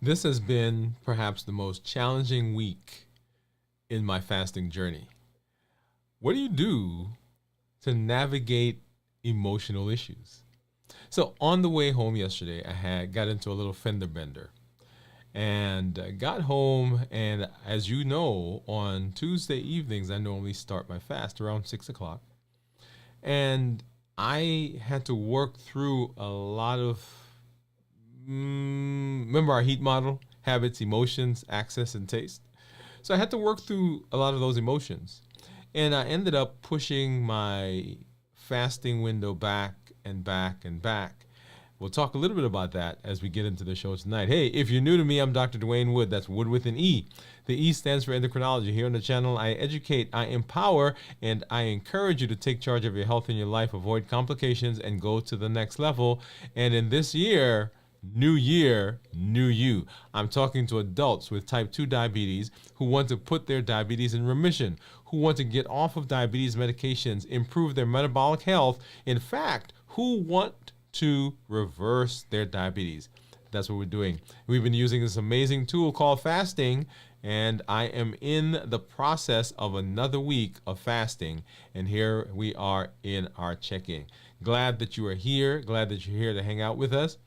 This has been perhaps the most challenging week in my fasting journey. What do you do to navigate emotional issues? So on the way home yesterday, I had got into a little fender bender and got home. And as you know, on Tuesday evenings, I normally start my fast around 6 o'clock. And I had to work through a lot of remember our heat model: habits, emotions, access, and taste. So I had to work through a lot of those emotions. And I ended up pushing my fasting window back and back and back. We'll talk a little bit about that as we get into the show tonight. Hey, if you're new to me, I'm Dr. Dwain Woode. That's Wood with an E. The E stands for endocrinology. Here on the channel, I educate, I empower, and I encourage you to take charge of your health and your life, avoid complications, and go to the next level. And in this year, new year, new you. I'm talking to adults with type 2 diabetes who want to put their diabetes in remission, who want to get off of diabetes medications, improve their metabolic health. In fact, who want to reverse their diabetes. That's what we're doing. We've been using this amazing tool called fasting, and I am in the process of another week of fasting, and here we are in our check-in. Glad that you are here. Glad that you're here to hang out with us.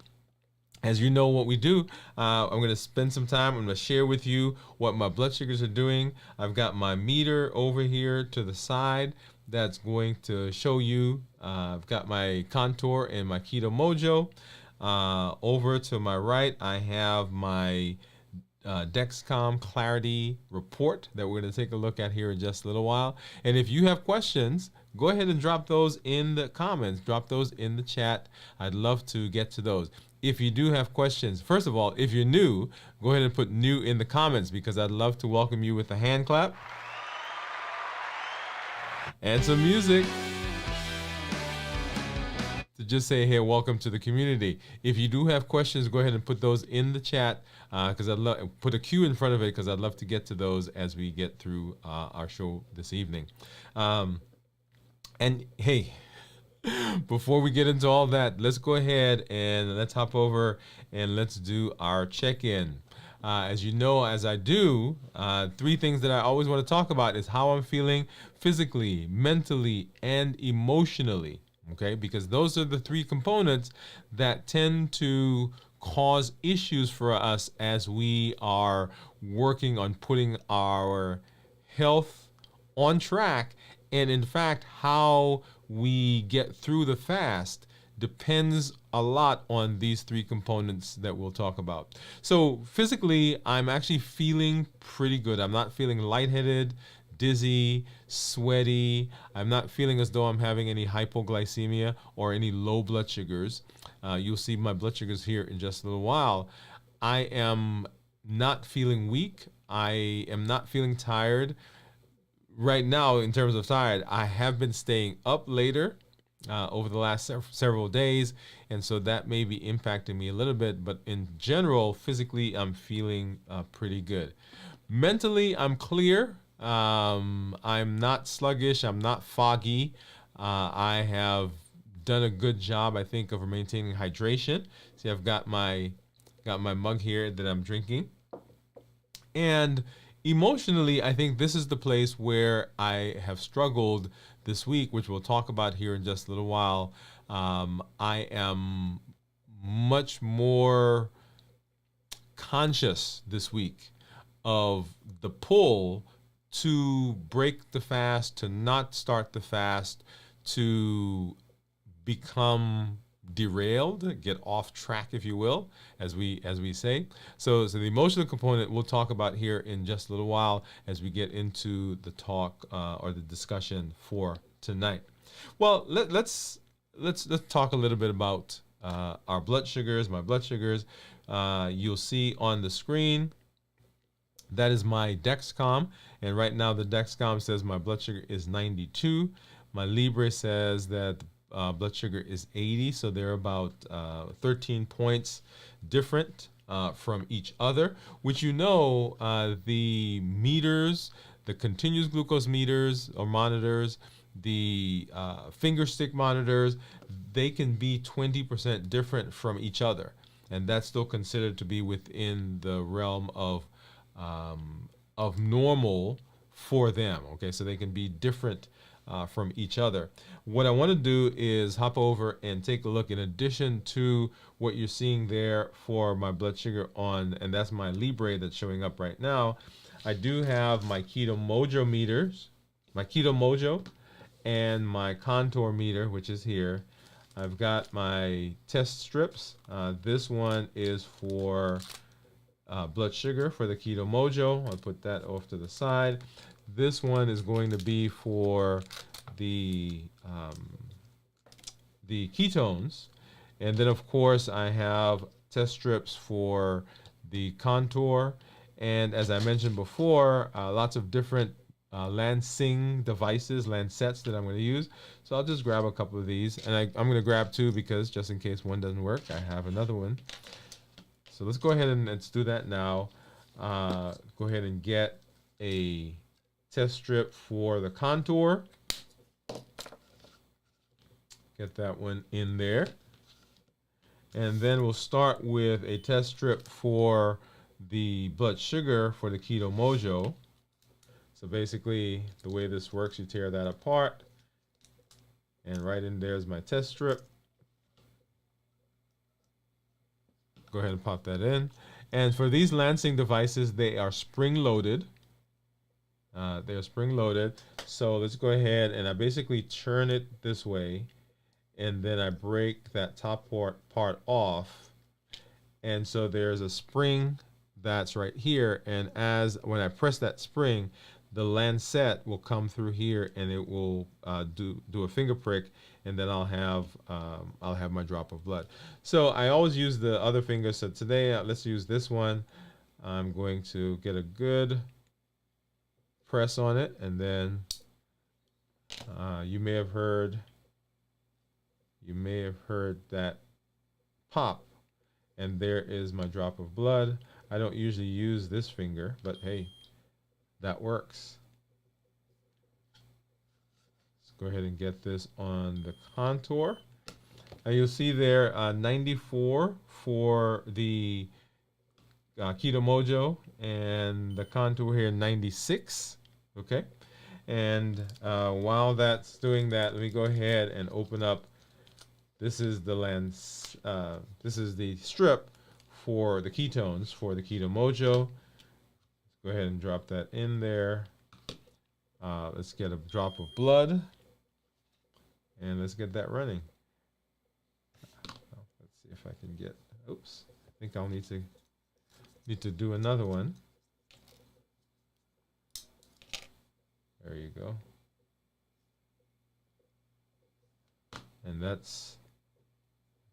As you know what we do, I'm going to spend some time. I'm going to share with you what my blood sugars are doing. I've got my meter over here to the side that's going to show you. I've got my Contour and my Keto Mojo. Over to my right, I have my Dexcom Clarity report that we're going to take a look at here in just a little while. And if you have questions, go ahead and drop those in the comments. Drop those in the chat. I'd love to get to those. If you do have questions, first of all, if you're new, go ahead and put new in the comments because I'd love to welcome you with a hand clap and some music to just say, hey, welcome to the community. If you do have questions, go ahead and put those in the chat because I'd love put a Q in front of it because I'd love to get to those as we get through our show this evening. And hey, before we get into all that, let's go ahead and let's hop over and let's do our check-in. As you know, as I do, three things that I always want to talk about is how I'm feeling physically, mentally, and emotionally. Okay, because those are the three components that tend to cause issues for us as we are working on putting our health on track. And in fact, how we get through the fast depends a lot on these three components that we'll talk about. So physically, I'm actually feeling pretty good. I'm not feeling lightheaded, dizzy, sweaty. I'm not feeling as though I'm having any hypoglycemia or any low blood sugars. You'll see my blood sugars here in just a little while. I am not feeling weak. I am not feeling tired. Right now, in terms of tired, I have been staying up later over the last several days, and so that may be impacting me a little bit, but in general, physically, I'm feeling pretty good. Mentally, I'm clear. I'm not sluggish. I'm not foggy. I have done a good job, I think, of maintaining hydration. See, I've got my mug here that I'm drinking. And emotionally, I think this is the place where I have struggled this week, which we'll talk about here in just a little while. I am much more conscious this week of the pull to break the fast, to not start the fast, to become derailed, get off track, if you will, as we say. So the emotional component we'll talk about here in just a little while as we get into the talk or the discussion for tonight. Well, let's talk a little bit about our blood sugars, my blood sugars. You'll see on the screen that is my Dexcom, and right now the Dexcom says my blood sugar is 92. My Libre says that blood sugar is 80, so they're about 13 points different from each other, which the meters, the continuous glucose meters or monitors, the finger stick monitors, they can be 20% different from each other. and that's still considered to be within the realm of normal for them. Okay, so they can be different from each other. What I want to do is hop over and take a look. In addition to what you're seeing there for my blood sugar on, and that's my Libre that's showing up right now, I do have my Keto Mojo meters, my Keto Mojo, and my contour meter, which is here. I've got my test strips. This one is for blood sugar for the Keto Mojo. I'll put that off to the side. This one is going to be for the ketones. And then, of course, I have test strips for the contour. And as I mentioned before, lots of different Lansing devices, Lancets that I'm going to use. So I'll just grab a couple of these. And I'm going to grab two because just in case one doesn't work, I have another one. So let's go ahead and let's do that now. Go ahead and get a test strip for the contour. Get that one in there. And then we'll start with a test strip for the blood sugar for the Keto Mojo. So basically, the way this works, you tear that apart. And right in there is my test strip. Go ahead and pop that in. And for these Lansing devices, they are spring-loaded. They're spring-loaded. So let's go ahead and I basically turn it this way. And then I break that top part off. And so there's a spring that's right here. And when I press that spring, the lancet will come through here and it will do a finger prick, and then I'll have my drop of blood. So I always use the other finger. So today, let's use this one. I'm going to get a good press on it, and then you may have heard that pop, and there is my drop of blood. I don't usually use this finger, but hey, that works. Let's go ahead and get this on the contour. And you'll see there 94 for the Keto Mojo, and the contour here 96. Okay, and while that's doing that, let me go ahead and open up. This is the lens. This is the strip for the ketones for the Keto Mojo. Let's go ahead and drop that in there. Let's get a drop of blood, and let's get that running. Let's see if I can get. Oops, I think I'll need to do another one. There you go. And that's.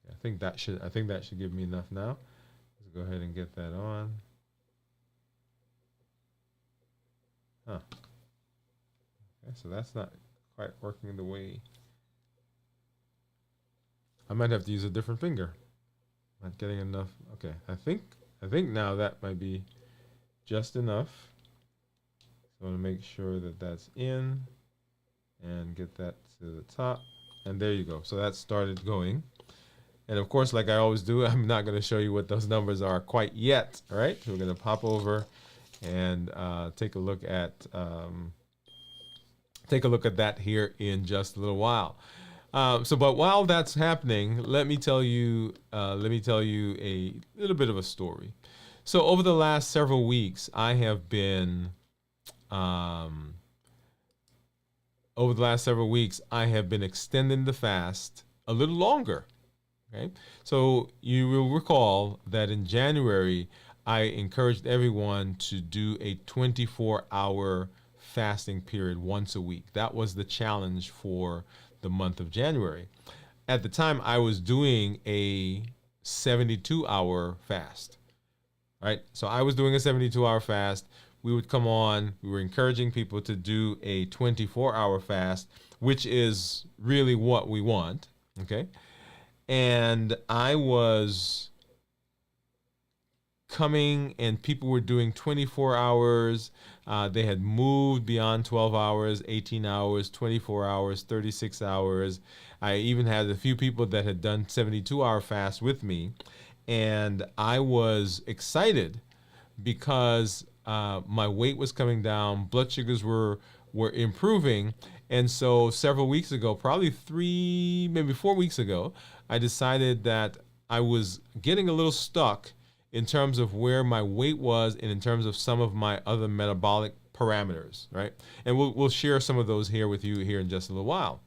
I think that should give me enough now. Let's go ahead and get that on. Huh. Okay, so that's not quite working the way. I might have to use a different finger. Not getting enough. Okay, I think now that might be just enough. So I want to make sure that that's in and get that to the top. And there you go. So that started going. And of course, like I always do, I'm not going to show you what those numbers are quite yet. All right, so we're going to pop over and take a look at that here in just a little while. But while that's happening, let me tell you a little bit of a story. So over the last several weeks, I have been extending the fast a little longer. Okay, so you will recall that in January, I encouraged everyone to do a 24-hour fasting period once a week. That was the challenge for the month of January. At the time, I was doing a 72-hour fast. Right? So I was doing a 72-hour fast. We would come on. We were encouraging people to do a 24-hour fast, which is really what we want. Okay? And I was coming and people were doing 24 hours. They had moved beyond 12 hours, 18 hours, 24 hours, 36 hours. I even had a few people that had done 72-hour fasts with me. and I was excited because my weight was coming down, blood sugars were improving, and so several weeks ago, probably 3, maybe 4 weeks ago, I decided that I was getting a little stuck in terms of where my weight was and in terms of some of my other metabolic parameters, right? And we'll share some of those here with you here in just a little while.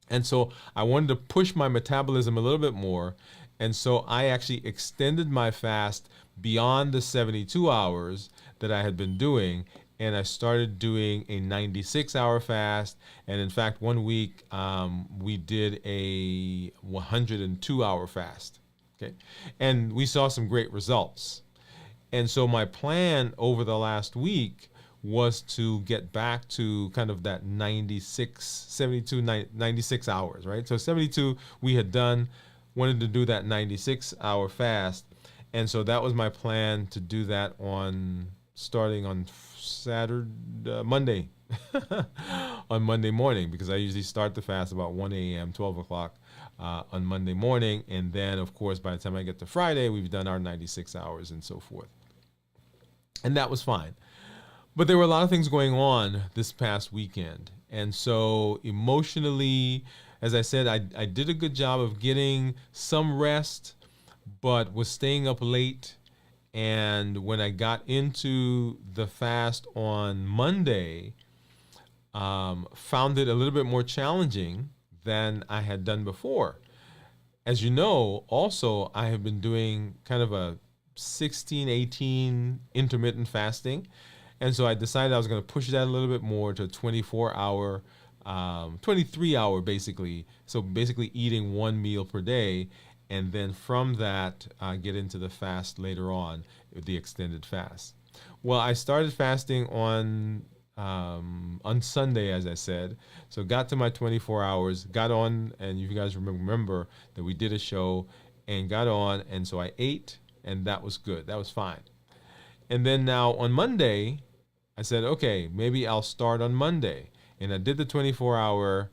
And so I wanted to push my metabolism a little bit more. And so I actually extended my fast beyond the 72 hours that I had been doing. And I started doing a 96-hour fast. And in fact, one week we did a 102-hour fast. Okay. And we saw some great results. And so my plan over the last week was to get back to kind of that 96 hours, right? So 72 we had done, wanted to do that 96-hour fast. And so that was my plan, to do that starting on Monday, on Monday morning, because I usually start the fast about 1 a.m., 12 o'clock on Monday morning. And then, of course, by the time I get to Friday, we've done our 96 hours and so forth. And that was fine. But there were a lot of things going on this past weekend. And so emotionally, as I said, I did a good job of getting some rest, but was staying up late. And when I got into the fast on Monday, found it a little bit more challenging than I had done before. As you know, also, I have been doing kind of a 16-18 intermittent fasting. And so I decided I was going to push that a little bit more to 24-hour, 23-hour basically. So basically eating one meal per day. And then from that, get into the fast later on, the extended fast. Well, I started fasting on Sunday, as I said. So got to my 24 hours, got on, and you guys remember that we did a show and got on. And so I ate, and that was good. That was fine. And then now on Monday, I said, okay, maybe I'll start on Monday. And I did the 24-hour,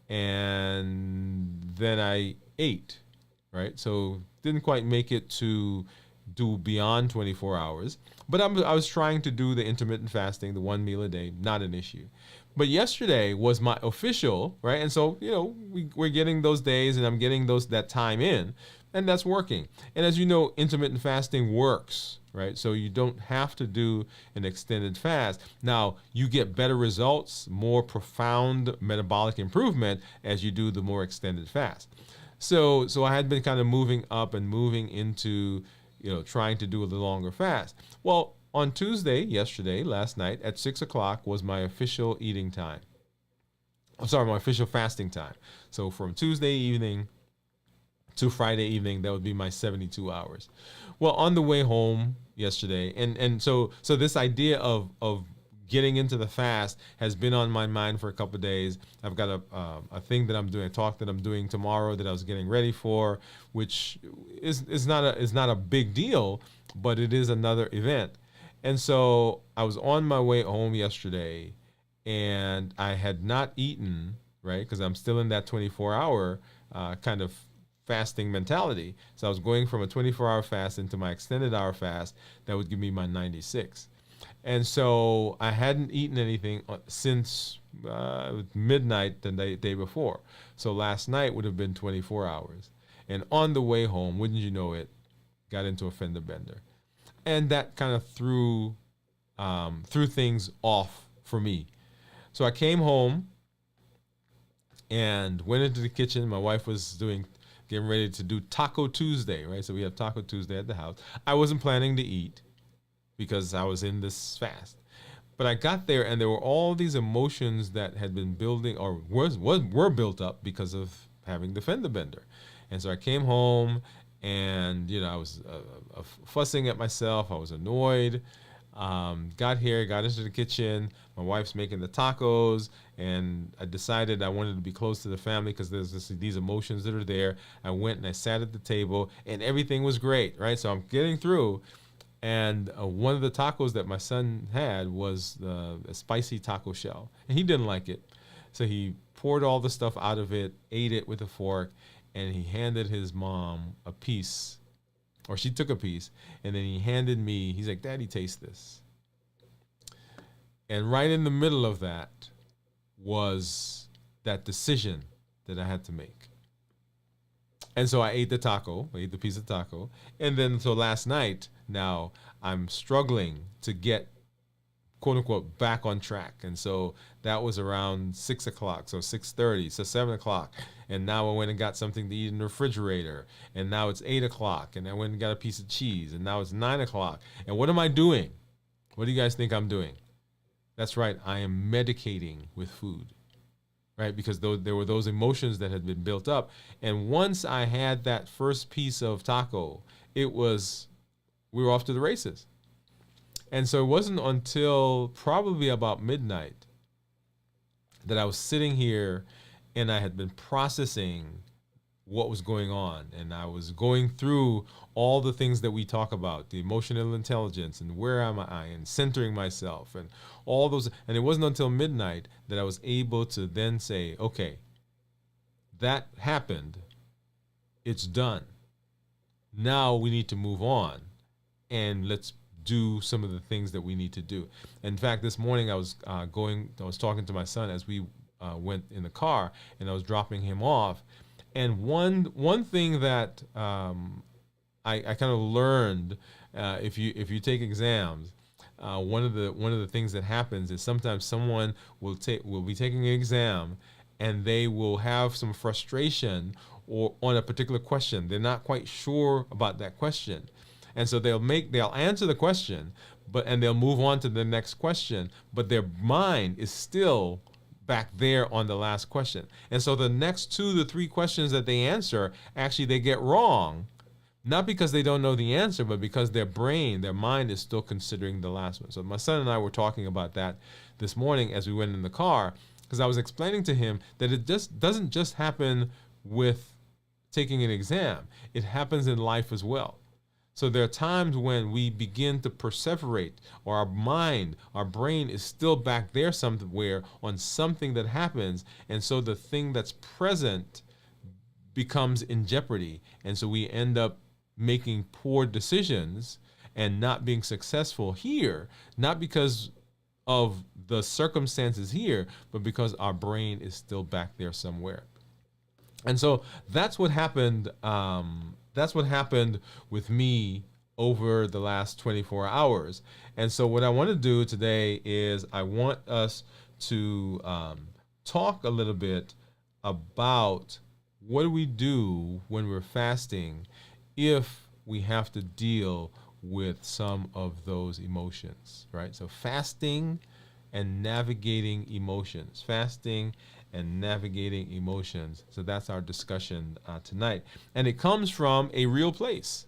and then I ate, right? So didn't quite make it to do beyond 24 hours. But I was trying to do the intermittent fasting, the one meal a day, not an issue. But yesterday was my official, right? And so, we're getting those days, and I'm getting that time in, and that's working. And as you know, intermittent fasting works, right? So you don't have to do an extended fast. Now, you get better results, more profound metabolic improvement as you do the more extended fast. So I had been kind of moving up and moving into, trying to do a little longer fast. Well, on Tuesday, last night, at 6 o'clock was my official eating time. My official fasting time. So from Tuesday evening to Friday evening, that would be my 72 hours. Well, on the way home yesterday, and so this idea of getting into the fast has been on my mind for a couple of days. I've got a thing that I'm doing, a talk that I'm doing tomorrow that I was getting ready for, which is not a big deal, but it is another event. And so I was on my way home yesterday, and I had not eaten, right? Because I'm still in that 24-hour kind of fasting mentality. So I was going from a 24-hour fast into my extended hour fast that would give me my 96. And so I hadn't eaten anything since midnight the day before. So last night would have been 24 hours. And on the way home, wouldn't you know it, got into a fender bender. And that kind of threw things off for me. So I came home and went into the kitchen. My wife was getting ready to do Taco Tuesday, right? So we have Taco Tuesday at the house. I wasn't planning to eat because I was in this fast. But I got there, and there were all these emotions that had been building or were built up because of having the fender bender. And so I came home, and I was fussing at myself. I was annoyed. Got into the kitchen. My wife's making the tacos, and I decided I wanted to be close to the family because there's these emotions that are there. I went and I sat at the table, and everything was great, right? So I'm getting through, and one of the tacos that my son had was a spicy taco shell, and he didn't like it. So he poured all the stuff out of it, ate it with a fork, and he handed his mom a piece or she took a piece, and then he handed me, he's like, Daddy, taste this. And right in the middle of that was that decision that I had to make. And so I ate the taco, I ate the piece of taco. And then so last night, now I'm struggling to get, quote unquote, back on track. And so that was around 6 o'clock, so 6:30, so 7 o'clock. And now I went and got something to eat in the refrigerator. And now it's 8 o'clock, and I went and got a piece of cheese. And now it's 9 o'clock. And what am I doing? What do you guys think I'm doing? That's right, I am medicating with food. Right, because there were those emotions that had been built up. And once I had that first piece of taco, we were off to the races. And so it wasn't until probably about midnight that I was sitting here and I had been processing what was going on. And I was going through all the things that we talk about, the emotional intelligence and where am I and centering myself and all those. And it wasn't until midnight that I was able to then say, okay, that happened. It's done. Now we need to move on and let's do some of the things that we need to do. In fact, this morning I was talking to my son as we went in the car, and I was dropping him off. And one thing that I kind of learned, if you take exams, one of the things that happens is sometimes someone will be taking an exam, and they will have some frustration or on a particular question. They're not quite sure about that question, and so they'll answer the question, and they'll move on to the next question, but their mind is still back there on the last question. And so the next 2 to 3 questions that they answer, actually they get wrong, not because they don't know the answer, but because their mind is still considering the last one. So my son and I were talking about that this morning as we went in the car, because I was explaining to him that it just doesn't just happen with taking an exam. It happens in life as well. So there are times when we begin to perseverate, or our brain is still back there somewhere on something that happens. And so the thing that's present becomes in jeopardy. And so we end up making poor decisions and not being successful here, not because of the circumstances here, but because our brain is still back there somewhere. And so that's what happened. That's what happened with me over the last 24 hours. And so what I want to do today is I want us to talk a little bit about what do we do when we're fasting if we have to deal with some of those emotions, right? So fasting and navigating emotions. Fasting and navigating emotions. So that's our discussion tonight. And it comes from a real place.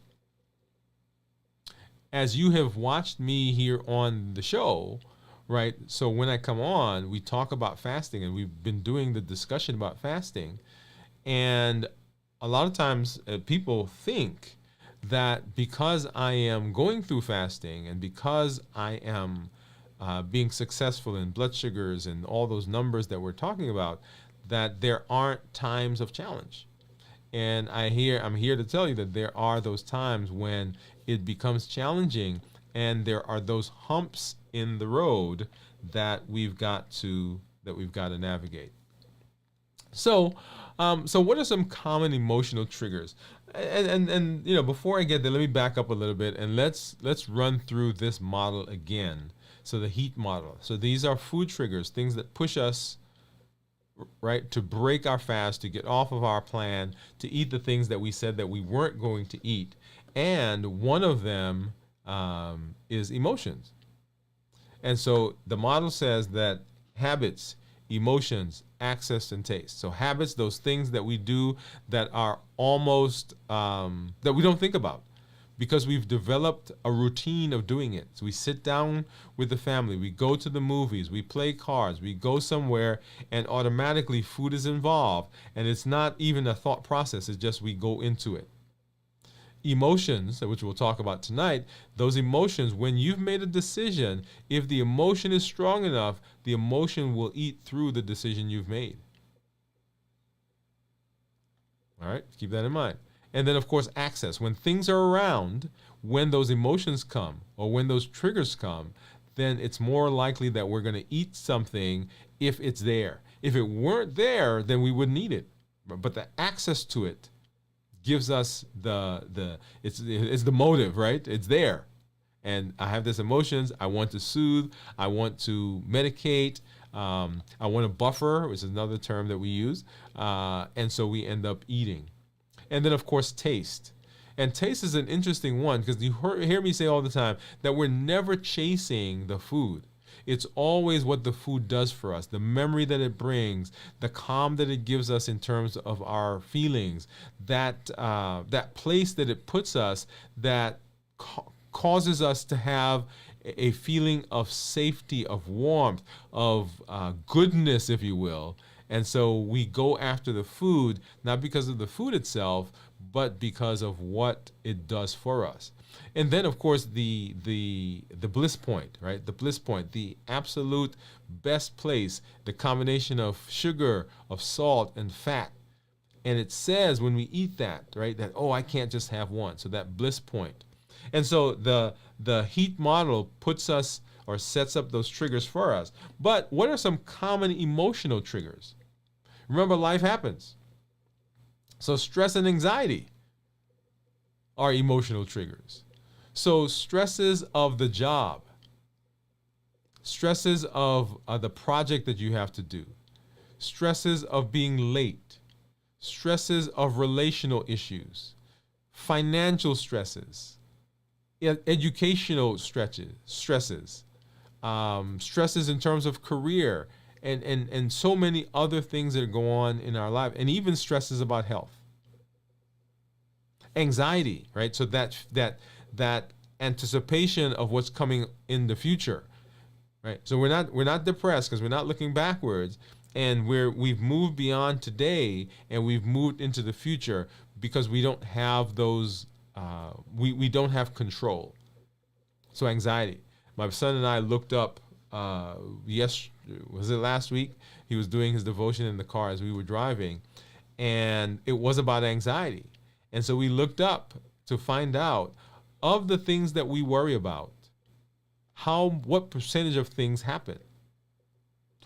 As you have watched me here on the show, right? So when I come on, we talk about fasting, and we've been doing the discussion about fasting. And a lot of times people think that because I am going through fasting and because I am being successful in blood sugars and all those numbers that we're talking about, that there aren't times of challenge. And I'm here to tell you that there are those times when it becomes challenging, and there are those humps in the road that we've got to navigate. So what are some common emotional triggers? And before I get there, let me back up a little bit and let's run through this model again. So the heat model. So these are food triggers, things that push us, right, to break our fast, to get off of our plan, to eat the things that we said that we weren't going to eat. And one of them is emotions. And so the model says that habits, emotions, access, and taste. So habits, those things that we do that are almost, that we don't think about, because we've developed a routine of doing it. So we sit down with the family, we go to the movies, we play cards, we go somewhere, and automatically food is involved. And it's not even a thought process, it's just we go into it. Emotions, which we'll talk about tonight, those emotions, when you've made a decision, if the emotion is strong enough, the emotion will eat through the decision you've made. All right, keep that in mind. And then, of course, access. When things are around, when those emotions come or when those triggers come, then it's more likely that we're going to eat something if it's there. If it weren't there, then we wouldn't eat it. But the access to it gives us it's the motive, right? It's there. And I have this emotions. I want to soothe. I want to medicate. I want to buffer, which is another term that we use. And so we end up eating. And then, of course, taste. And taste is an interesting one because you hear me say all the time that we're never chasing the food. It's always what the food does for us, the memory that it brings, the calm that it gives us in terms of our feelings, that place that it puts us that causes us to have a feeling of safety, of warmth, of goodness, if you will. And so we go after the food, not because of the food itself, but because of what it does for us. And then, of course, the bliss point, right? The bliss point, the absolute best place, the combination of sugar, of salt, and fat. And it says when we eat that, right, that, oh, I can't just have one. So that bliss point. And so the heat model puts us or sets up those triggers for us. But what are some common emotional triggers? Remember, life happens. So stress and anxiety are emotional triggers. So stresses of the job, stresses of the project that you have to do, stresses of being late, stresses of relational issues, financial stresses, educational stresses, stresses in terms of career, and so many other things that go on in our life, and even stresses about health. Anxiety, right? So that anticipation of what's coming in the future, right? So we're not depressed because we're not looking backwards, and we've moved beyond today and we've moved into the future because we don't have those we don't have control. So anxiety. My son and I looked up was it last week? He was doing his devotion in the car as we were driving, and it was about anxiety. And so we looked up to find out of the things that we worry about, what percentage of things happen?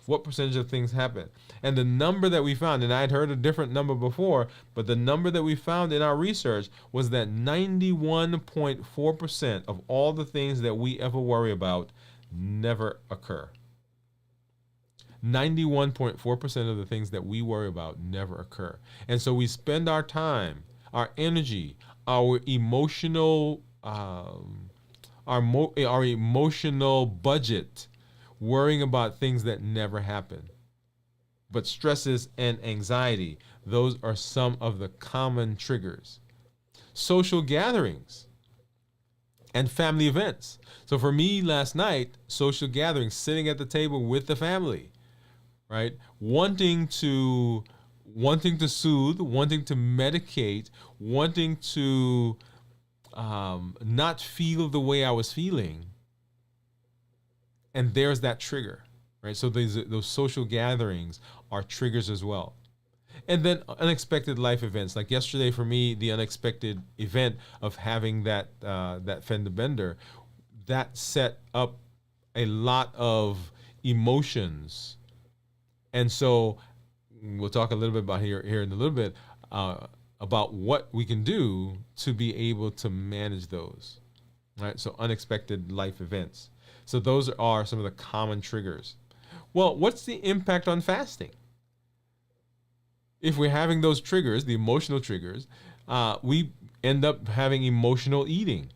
What percentage of things happen? And the number that we found, and I had heard a different number before, but the number that we found in our research was that 91.4% of all the things that we ever worry about never occur. 91.4% of the things that we worry about never occur. And so we spend our time, our energy, our emotional our emotional budget worrying about things that never happen. But stresses and anxiety, those are some of the common triggers. Social gatherings and family events. So for me last night, social gatherings, sitting at the table with the family, right? Wanting to soothe, wanting to medicate, wanting to not feel the way I was feeling. And there's that trigger, right? So those social gatherings are triggers as well. And then unexpected life events. Like yesterday for me, the unexpected event of having that fender bender, that set up a lot of emotions. And so we'll talk a little bit about here in a little bit about what we can do to be able to manage those, right? So unexpected life events. So those are some of the common triggers. Well, what's the impact on fasting? If we're having those triggers, the emotional triggers, we end up having emotional eating.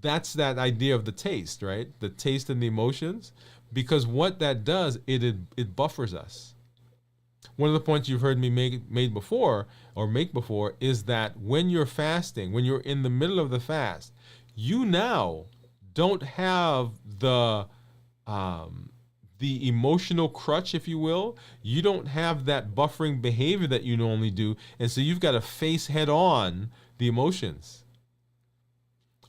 That's that idea of the taste, right? The taste and the emotions. Because what that does, it buffers us. One of the points you've heard me make before is that when you're fasting, when you're in the middle of the fast, you now don't have the emotional crutch, if you will. You don't have that buffering behavior that you normally do, and so you've got to face head on the emotions.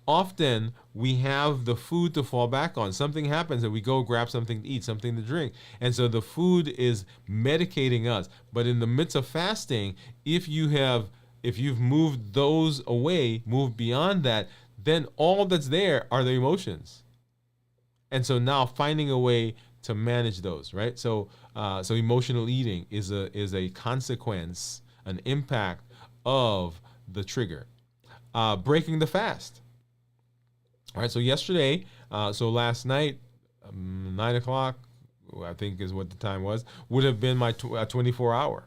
often we have the food to fall back on. Something happens and we go grab something to eat, something to drink. And so the food is medicating us. But in the midst of fasting, if you've moved those away, moved beyond that, then all that's there are the emotions. And so now finding a way to manage those, right? So emotional eating is a consequence, an impact of the trigger. Breaking the fast. All right, so yesterday, last night, 9 o'clock, I think is what the time was, would have been my 24 hour.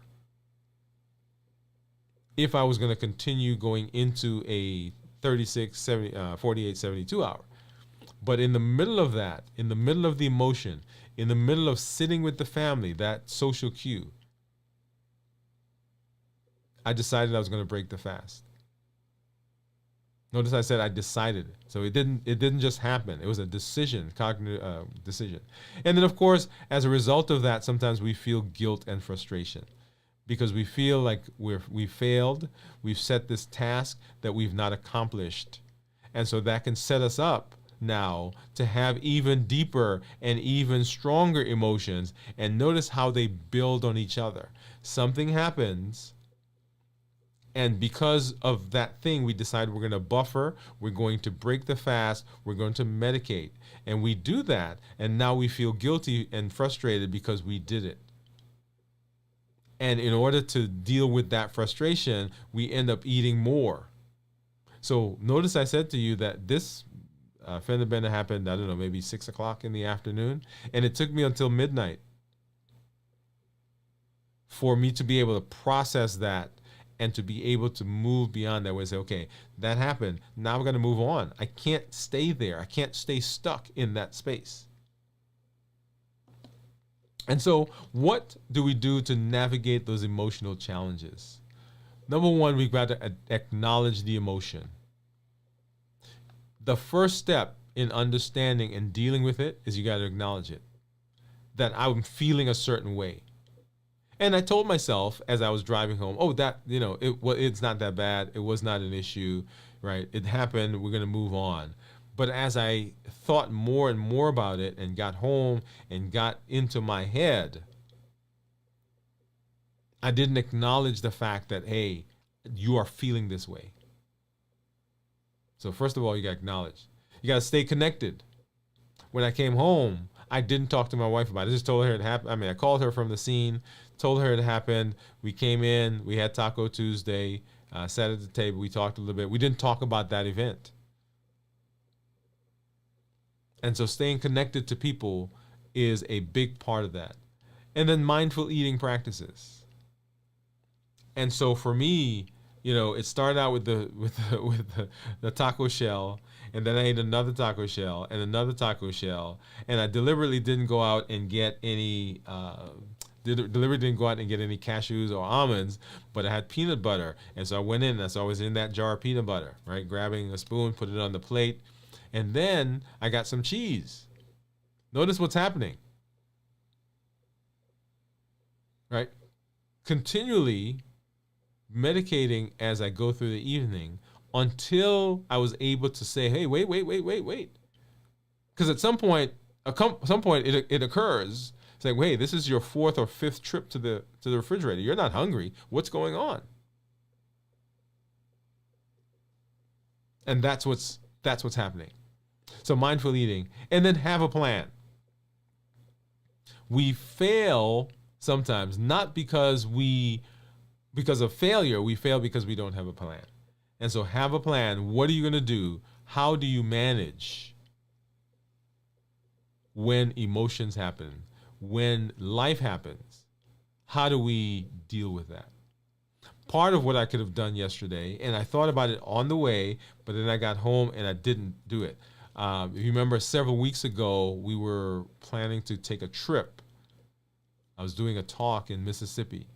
If I was going to continue going into a 36, 70, 48, 72 hour. But in the middle of that, in the middle of the emotion, in the middle of sitting with the family, that social cue, I decided I was going to break the fast. Notice I said I decided. So it didn't just happen. It was a decision, cognitive decision. And then, of course, as a result of that, sometimes we feel guilt and frustration because we feel like we failed. We've set this task that we've not accomplished. And so that can set us up now to have even deeper and even stronger emotions. And notice how they build on each other. Something happens. And because of that thing, we decide we're going to buffer, we're going to break the fast, we're going to medicate. And we do that, and now we feel guilty and frustrated because we did it. And in order to deal with that frustration, we end up eating more. So notice I said to you that this fender bender happened, I don't know, maybe 6 o'clock in the afternoon, and it took me until midnight for me to be able to process that and to be able to move beyond that way and say, okay, that happened. Now we're going to move on. I can't stay there. I can't stay stuck in that space. And so what do we do to navigate those emotional challenges? Number one, we've got to acknowledge the emotion. The first step in understanding and dealing with it is you got to acknowledge it, that I'm feeling a certain way. And I told myself as I was driving home, it's not that bad. It was not an issue, right? It happened. We're going to move on. But as I thought more and more about it and got home and got into my head, I didn't acknowledge the fact that, hey, you are feeling this way. So first of all, you got to acknowledge. You got to stay connected. When I came home, I didn't talk to my wife about it. I just told her it happened. I called her from the scene, told her it happened. We came in, we had Taco Tuesday, sat at the table, we talked a little bit. We didn't talk about that event. And so staying connected to people is a big part of that. And then mindful eating practices. And so for me, it started out with the taco shell, and then I ate another taco shell and another taco shell, and I deliberately didn't go out and get any cashews or almonds, but I had peanut butter, and so I went in, and so I was in that jar of peanut butter, right, grabbing a spoon, put it on the plate, and then I got some cheese. Notice what's happening, right? Continually medicating as I go through the evening until I was able to say, hey, wait. Because at some point it occurs. It's like, hey, this is your fourth or fifth trip to the refrigerator. You're not hungry. What's going on? And that's what's happening. So mindful eating, and then have a plan. We fail sometimes, not because of failure. We fail because we don't have a plan. And so have a plan. What are you going to do? How do you manage when emotions happen? When life happens? How do we deal with that? Part of what I could have done yesterday, and I thought about it on the way, but then I got home and I didn't do it. If you remember, several weeks ago, we were planning to take a trip. I was doing a talk in Mississippi.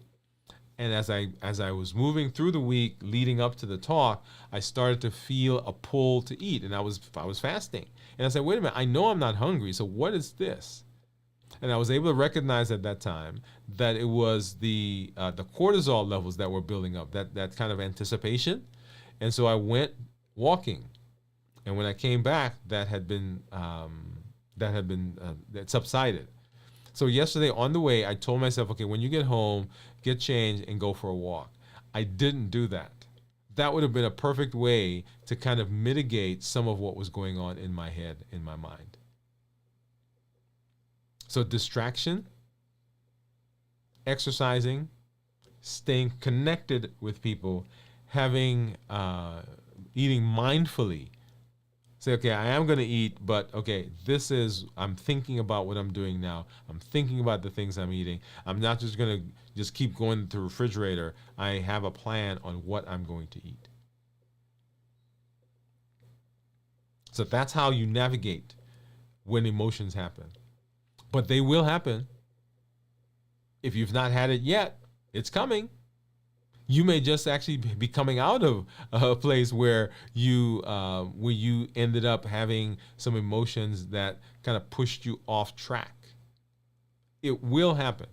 And as I was moving through the week leading up to the talk, I started to feel a pull to eat, and I was fasting. And I said, wait a minute, I know I'm not hungry, so what is this? And I was able to recognize at that time that it was the cortisol levels that were building up, that kind of anticipation. And so I went walking. And when I came back, that subsided. So yesterday on the way, I told myself, okay, when you get home, get changed and go for a walk. I didn't do that. That would have been a perfect way to kind of mitigate some of what was going on in my head, in my mind. So distraction, exercising, staying connected with people, having eating mindfully. Say, okay, I am going to eat, but okay, I'm thinking about what I'm doing now. I'm thinking about the things I'm eating. I'm not just going to just keep going to the refrigerator. I have a plan on what I'm going to eat. So that's how you navigate when emotions happen. But they will happen. If you've not had it yet, it's coming. You may just actually be coming out of a place where you ended up having some emotions that kind of pushed you off track. It will happen.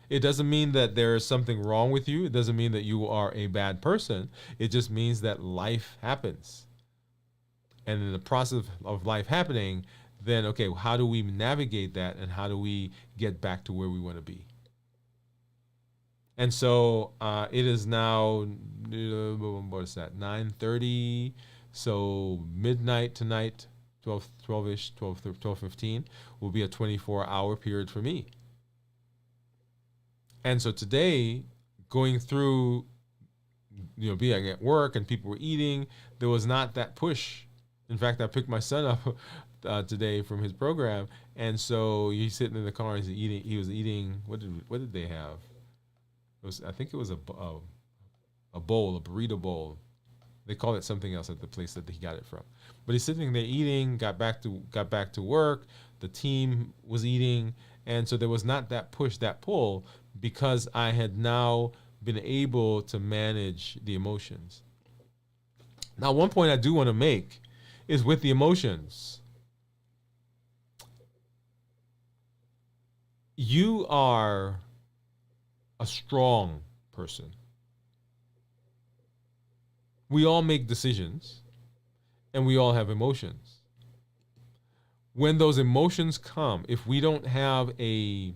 It doesn't mean that there is something wrong with you. It doesn't mean that you are a bad person. It just means that life happens. And in the process of life happening, then, okay, how do we navigate that and how do we get back to where we want to be? And so it is now, what is that, 9:30? So midnight tonight, 12-ish, 12:15 will be a 24-hour period for me. And so today, going through, being at work and people were eating, there was not that push. In fact, I picked my son up today from his program, and so he's sitting in the car. He's eating. He was eating. What did they have? I think it was a bowl, a burrito bowl. They call it something else at the place that he got it from. But he's sitting there eating. Got back to work. The team was eating, and so there was not that push, that pull, because I had now been able to manage the emotions. Now, one point I do want to make is with the emotions. You are a strong person. We all make decisions and we all have emotions. When those emotions come, if we don't have a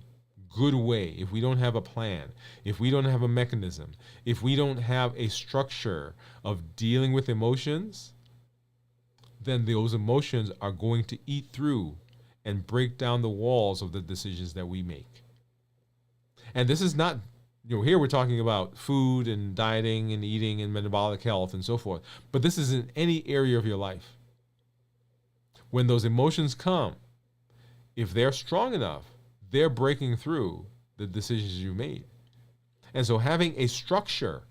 good way, if we don't have a plan, if we don't have a mechanism, if we don't have a structure of dealing with emotions, then those emotions are going to eat through and break down the walls of the decisions that we make. And this is not, here we're talking about food and dieting and eating and metabolic health and so forth. But this is in any area of your life. When those emotions come, if they're strong enough, they're breaking through the decisions you made. And so having a structure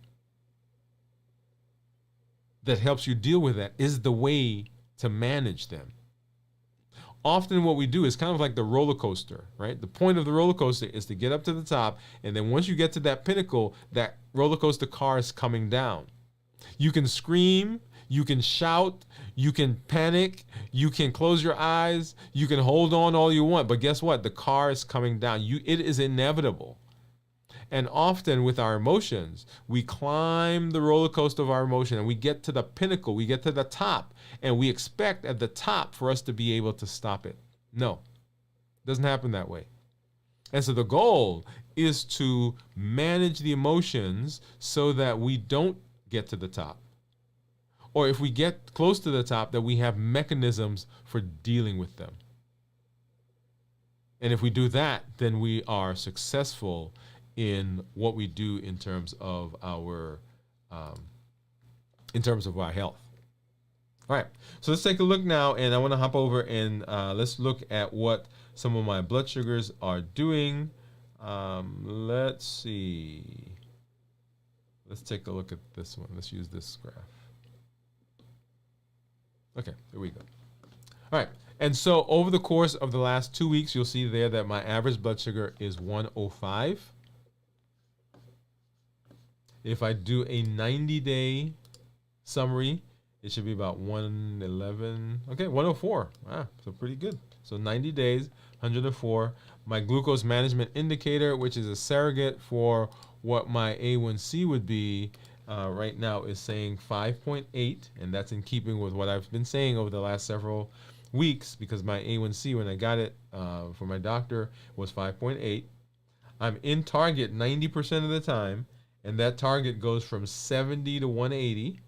that helps you deal with that is the way to manage them. Often what we do is kind of like the roller coaster, right? The point of the roller coaster is to get up to the top, and then once you get to that pinnacle, that roller coaster car is coming down. You can scream, you can shout, you can panic, you can close your eyes, you can hold on all you want, but guess what? The car is coming down. It is inevitable. And often with our emotions, we climb the roller coaster of our emotion and we get to the pinnacle, we get to the top, and we expect at the top for us to be able to stop it. No, it doesn't happen that way. And so the goal is to manage the emotions so that we don't get to the top. Or if we get close to the top, that we have mechanisms for dealing with them. And if we do that, then we are successful in what we do in terms of our health. All right, so let's take a look now, and I want to hop over and let's look at what some of my blood sugars are doing. Let's see. Let's take a look at this one. Let's use this graph. Okay, here we go. All right, and so over the course of the last 2 weeks, you'll see there that my average blood sugar is 105. If I do a 90-day summary, it should be about 111. Okay, 104. So pretty good. So 90 days, 104. My glucose management indicator, which is a surrogate for what my A1C would be, right now is saying 5.8, and that's in keeping with what I've been saying over the last several weeks, because my A1C when I got it from my doctor was 5.8. I'm in target 90% of the time, and that target goes from 70 to 180.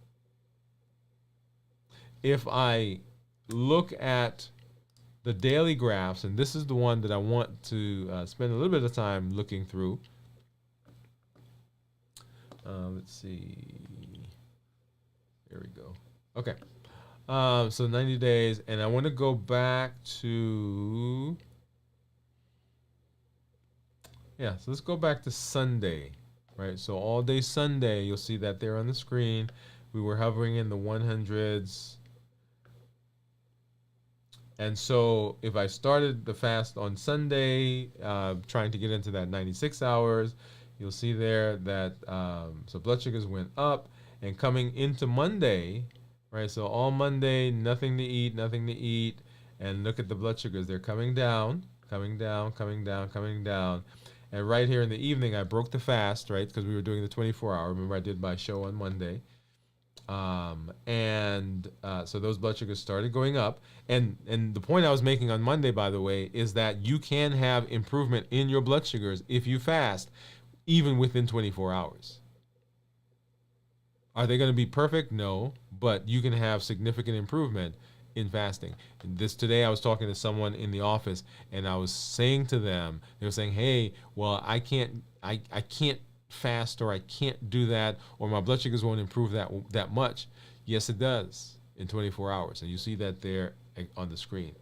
If I look at the daily graphs, and this is the one that I want to spend a little bit of time looking through. Let's see. There we go. Okay. So 90 days, and I want to go back to, yeah, so let's go back to Sunday, right? So all day Sunday, you'll see that there on the screen. We were hovering in the 100s. And so if I started the fast on Sunday, trying to get into that 96 hours, you'll see there that, so blood sugars went up, and coming into Monday, right? So all Monday, nothing to eat, and look at the blood sugars. They're coming down, coming down, coming down, coming down. And right here in the evening, I broke the fast, right? Because we were doing the 24-hour. Remember, I did my show on Monday. So those blood sugars started going up. And the point I was making on Monday, by the way, is that you can have improvement in your blood sugars if you fast, even within 24 hours. Are they going to be perfect? No, but you can have significant improvement in fasting. Today I was talking to someone in the office, and I was saying to them, they were saying, hey, well, I can't fast, or I can't do that, or my blood sugars won't improve that much. Yes, it does in 24 hours. And you see that there on the screen.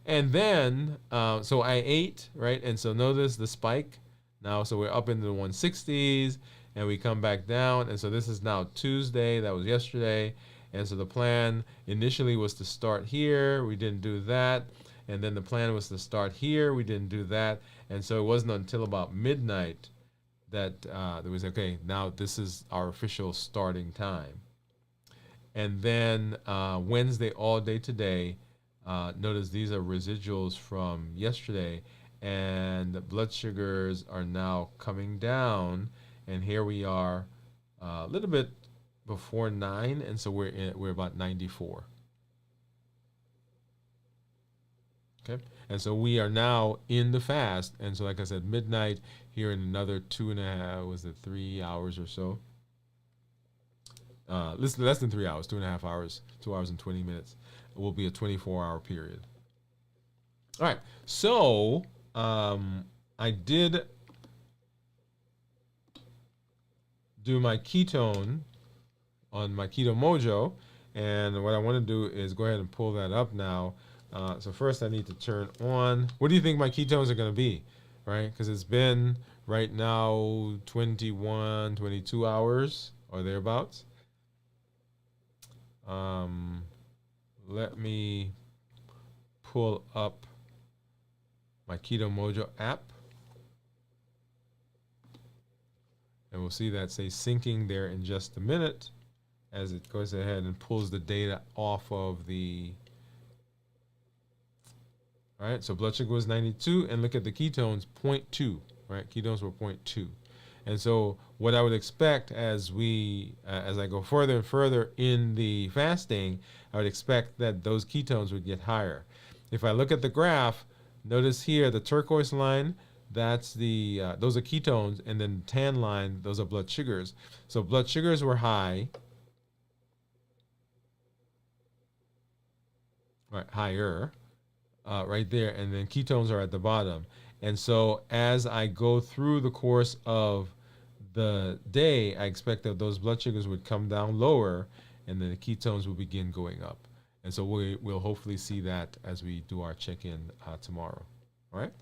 And then, so I ate, right? And so notice the spike now. So we're up into the 160s, and we come back down. And so this is now Tuesday. That was yesterday. And so the plan initially was to start here. We didn't do that. And then the plan was to start here. We didn't do that. And so it wasn't until about midnight that there was, okay, now this is our official starting time. And then Wednesday all day today, notice these are residuals from yesterday, and the blood sugars are now coming down, and here we are a little bit before 9, and so we're about 94. Okay, and so we are now in the fast, and so like I said, midnight here in another 3 hours or so. Less than 3 hours, 2.5 hours, 2 hours and 20 minutes. It will be a 24-hour period. All right, so I did do my ketone on my Keto Mojo, and what I want to do is go ahead and pull that up now. So first I need to turn on. What do you think my ketones are going to be, right? Because it's been right now 21, 22 hours or thereabouts. Let me pull up my Keto Mojo app, and we'll see that say syncing there in just a minute as it goes ahead and pulls the data off of the. All right, so blood sugar was 92, and look at the ketones, 0.2, right? Ketones were 0.2. And so what I would expect as I go further and further in the fasting, I would expect that those ketones would get higher. If I look at the graph, notice here the turquoise line, that's those are ketones, and then the tan line, those are blood sugars. So blood sugars were high, right, higher, right there, and then ketones are at the bottom. And so as I go through the course of the day, I expect that those blood sugars would come down lower, and then the ketones will begin going up. And so we'll hopefully see that as we do our check-in tomorrow. All right?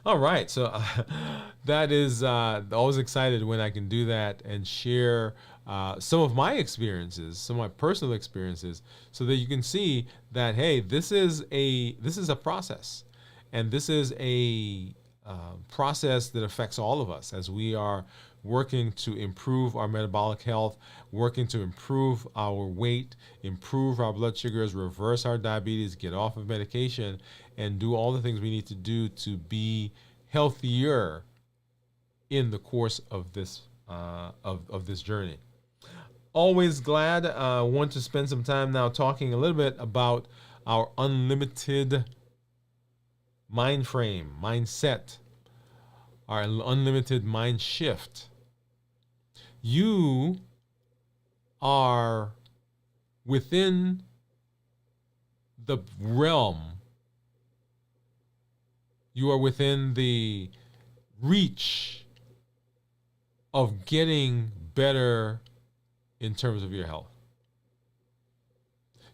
All right, so that is always excited when I can do that and share some of my experiences, some of my personal experiences, so that you can see that, hey, this is a process, and this is a process that affects all of us as we are working to improve our metabolic health, working to improve our weight, improve our blood sugars, reverse our diabetes, get off of medication, and do all the things we need to do to be healthier in the course of this of this journey. Always glad. Want to spend some time now talking a little bit about our unlimited mind frame, mindset, our unlimited mind shift. You are within the realm, you are within the reach of getting better in terms of your health.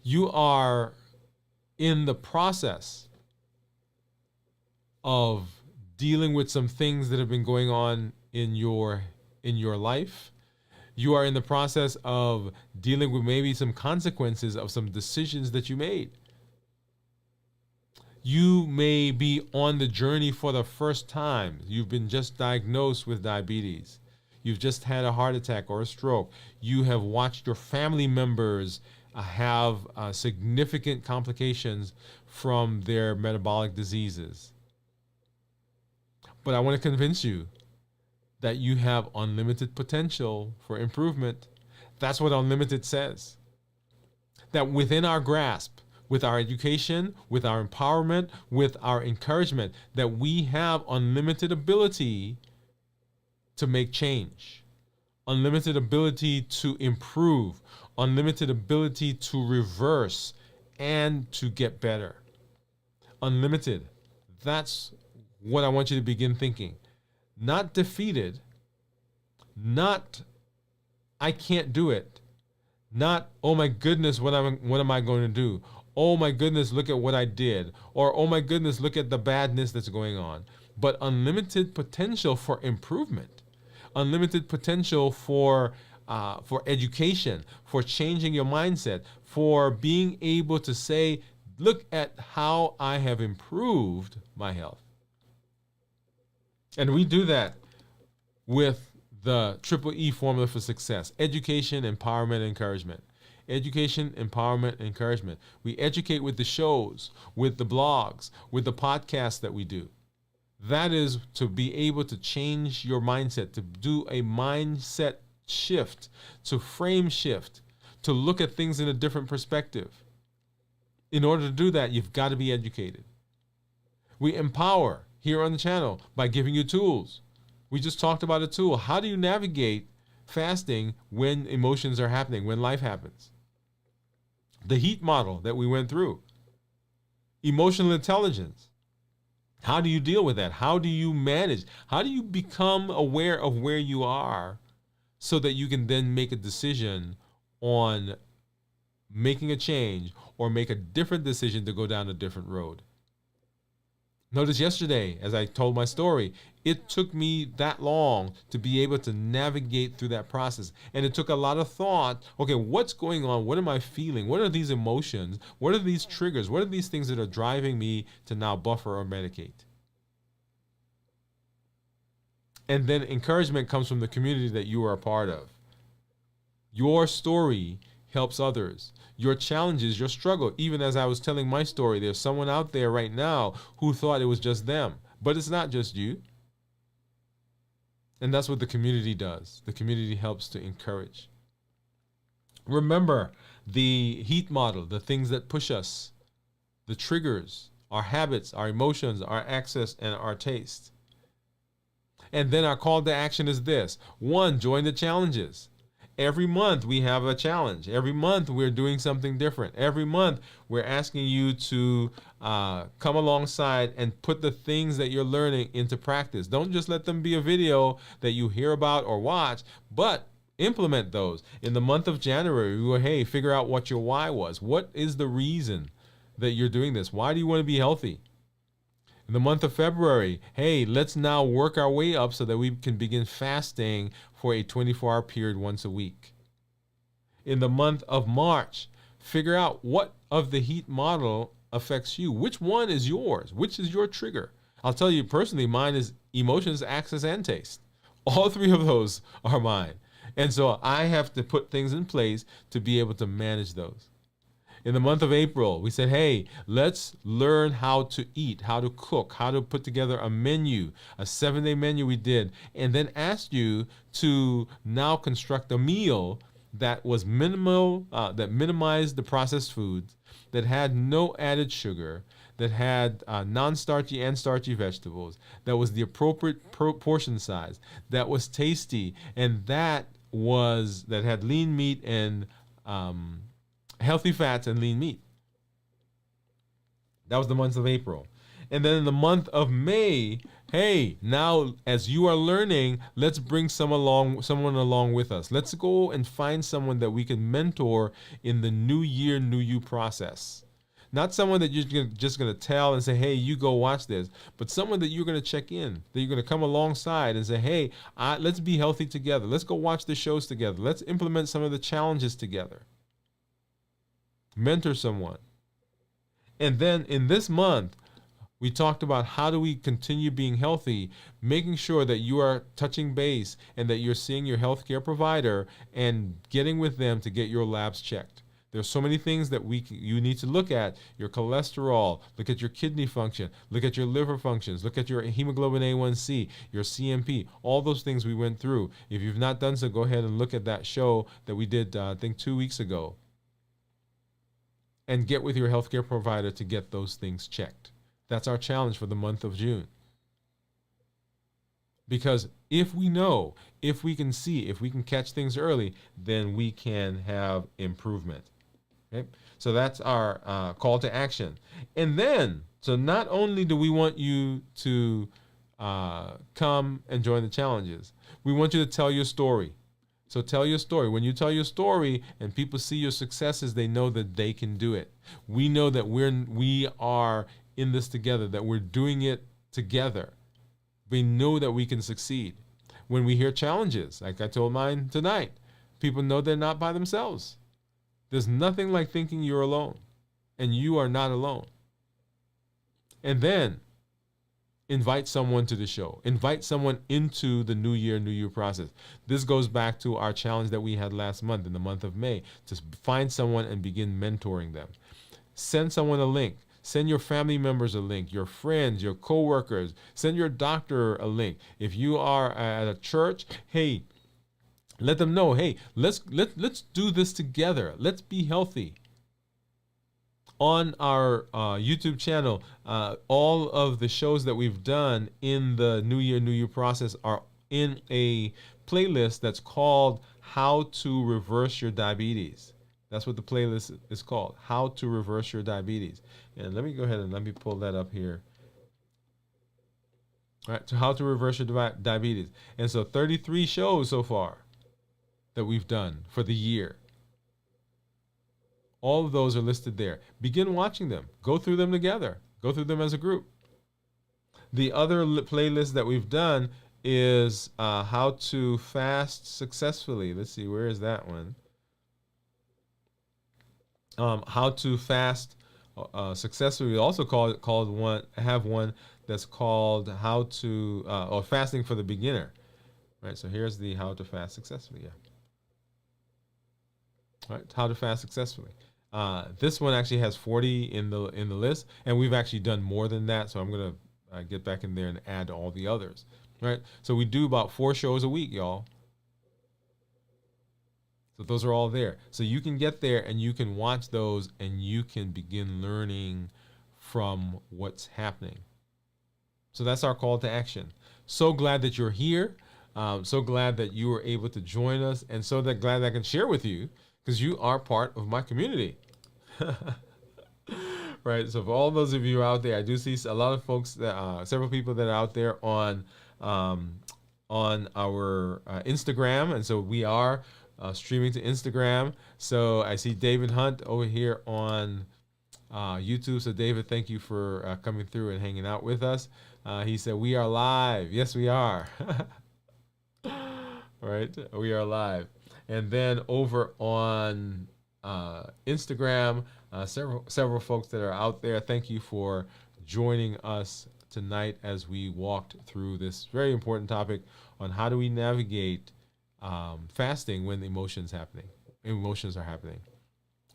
You are in the process of dealing with some things that have been going on in your life. You are in the process of dealing with maybe some consequences of some decisions that you made. You may be on the journey for the first time. You've been just diagnosed with diabetes. You've just had a heart attack or a stroke. You have watched your family members have significant complications from their metabolic diseases. But I want to convince you that you have unlimited potential for improvement. That's what unlimited says. That within our grasp, with our education, with our empowerment, with our encouragement, that we have unlimited ability to make change, unlimited ability to improve, unlimited ability to reverse and to get better. Unlimited. That's what I want you to begin thinking. Not defeated, not I can't do it, not oh my goodness, what am I going to do? Oh my goodness, look at what I did. Or oh my goodness, look at the badness that's going on. But unlimited potential for improvement, unlimited potential for education, for changing your mindset, for being able to say, look at how I have improved my health. And we do that with the Triple E formula for success: education, empowerment, encouragement. Education, empowerment, encouragement. We educate with the shows, with the blogs, with the podcasts that we do. That is to be able to change your mindset, to do a mindset shift, to frame shift, to look at things in a different perspective. In order to do that, you've got to be educated. We empower here on the channel by giving you tools. We just talked about a tool. How do you navigate fasting when emotions are happening, when life happens? The HEAT model that we went through. Emotional intelligence. How do you deal with that? How do you manage? How do you become aware of where you are so that you can then make a decision on making a change or make a different decision to go down a different road? Notice yesterday, as I told my story, it took me that long to be able to navigate through that process. And it took a lot of thought. Okay, what's going on? What am I feeling? What are these emotions? What are these triggers? What are these things that are driving me to now buffer or medicate? And then encouragement comes from the community that you are a part of. Your story helps others. Your challenges, your struggle. Even as I was telling my story, there's someone out there right now who thought it was just them. But it's not just you. And that's what the community does. The community helps to encourage. Remember the HEAT model, the things that push us, the triggers, our habits, our emotions, our access, and our taste. And then our call to action is this. 1, join the challenges. Every month we have a challenge. Every month we're doing something different. Every month we're asking you to come alongside and put the things that you're learning into practice. Don't just let them be a video that you hear about or watch, but implement those. In the month of January, we will, hey, figure out what your why was. What is the reason that you're doing this? Why do you want to be healthy? In the month of February, hey, let's now work our way up so that we can begin fasting for a 24-hour period once a week. In the month of March, figure out what of the HEAT model affects you. Which one is yours? Which is your trigger? I'll tell you personally, mine is emotions, access, and taste. All 3 of those are mine. And so I have to put things in place to be able to manage those. In the month of April, we said, hey, let's learn how to eat, how to cook, how to put together a menu, a 7-day menu we did, and then asked you to now construct a meal that was minimal, that minimized the processed foods, that had no added sugar, that had non-starchy and starchy vegetables, that was the appropriate portion size, that was tasty, and that had lean meat and healthy fats and lean meat. That was the month of April. And then in the month of May, hey, now as you are learning, let's bring someone along with us. Let's go and find someone that we can mentor in the new year, new you process. Not someone that you're just going to tell and say, hey, you go watch this, but someone that you're going to check in, that you're going to come alongside and say, hey, let's be healthy together. Let's go watch the shows together. Let's implement some of the challenges together. Mentor someone. And then in this month, we talked about how do we continue being healthy, making sure that you are touching base and that you're seeing your healthcare provider and getting with them to get your labs checked. There's so many things that you need to look at: your cholesterol, look at your kidney function, look at your liver functions, look at your hemoglobin A1C, your CMP, all those things we went through. If you've not done so, go ahead and look at that show that we did, I think 2 weeks ago, and get with your healthcare provider to get those things checked. That's our challenge for the month of June. Because if we know, if we can see, if we can catch things early, then we can have improvement. Okay? So that's our call to action. And then, so not only do we want you to come and join the challenges, we want you to tell your story. So tell your story. When you tell your story and people see your successes, they know that they can do it. We know that we are in this together, that we're doing it together. We know that we can succeed. When we hear challenges, like I told mine tonight, people know they're not by themselves. There's nothing like thinking you're alone, and you are not alone. And then invite someone to the show. Invite someone into the new year, new you process. This goes back to our challenge that we had last month, in the month of May, to find someone and begin mentoring them. Send someone a link. Send your family members a link, your friends, your coworkers. Send your doctor a link. If you are at a church, hey, let them know, hey, let's do this together. Let's be healthy. On our YouTube channel, all of the shows that we've done in the New Year, New You process are in a playlist that's called How to Reverse Your Diabetes. That's what the playlist is called, How to Reverse Your Diabetes. And let me go ahead and let me pull that up here. All right, so How to Reverse Your Diabetes. And so 33 shows so far that we've done for the year. All of those are listed there. Begin watching them. Go through them together. Go through them as a group. The other playlist that we've done is How to Fast Successfully. Let's see, where is that one? How to Fast Successfully. We also have one that's called How to or Fasting for the Beginner. Right. So here's the How to Fast Successfully. Yeah. All right. How to Fast Successfully. This one actually has 40 in the list, and we've actually done more than that. So I'm gonna get back in there and add all the others. Right. So we do about 4 shows a week, y'all. So those are all there. So you can get there and you can watch those and you can begin learning from what's happening. So that's our call to action. So glad that you're here. So glad that you were able to join us, and so glad that I can share with you, because you are part of my community. Right. So for all those of you out there, I do see a lot of folks, several people that are out there on our Instagram, and so we are streaming to Instagram. So I see David Hunt over here on YouTube. So David, thank you for coming through and hanging out with us. He said, we are live. Yes, we are. Right. We are live. And then over on Instagram, several folks that are out there, thank you for joining us tonight as we walked through this very important topic on how do we navigate fasting when emotions are happening.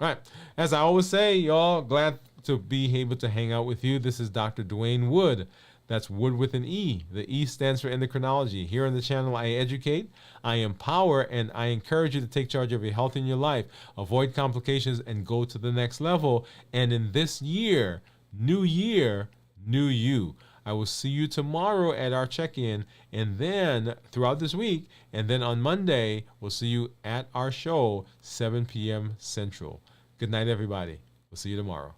All right. As I always say, y'all, glad to be able to hang out with you. This is Dr. Dwain Woode. That's Wood with an E. The E stands for endocrinology. Here on the channel, I educate, I empower, and I encourage you to take charge of your health in your life, avoid complications, and go to the next level. And in this year, new you. I will see you tomorrow at our check-in, and then throughout this week, and then on Monday, we'll see you at our show, 7 p.m. Central. Good night, everybody. We'll see you tomorrow.